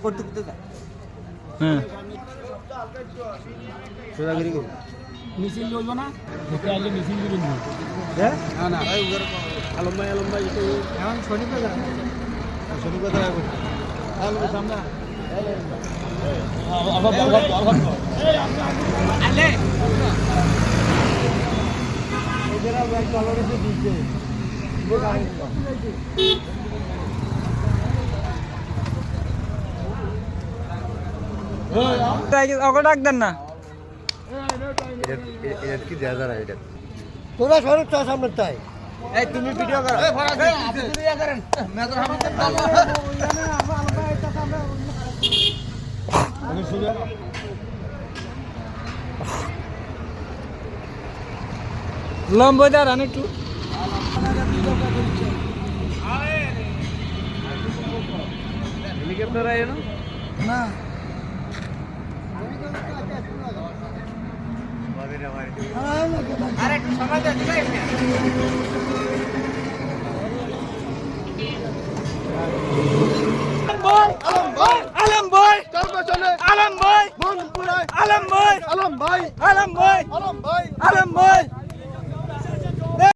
করতে করতে যা হ্যাঁ সোজাগিরি করুন মিছিল লইব না যেতে আইলে মিছিল দিবেন না হ্যাঁ না না ভাই উগার আলম ভাই একটু এখন শনিবার শনিবার যাবো আলম আমরা আবার আলে এদের ব্যাগ কলরে তো দিচ্ছে ওকে ডাক দেন না এটা কি দেয়া যায় এটা তোরা স্বরূপ চাষ আমরা তাই এই তুমি ভিডিও করো এই ফরাজ আপনি ভিডিও করেন মেজর হামদ লম্বা দাঁড়ান একটু হেলিকপ্টার আয় না না আরে একটু সময় দে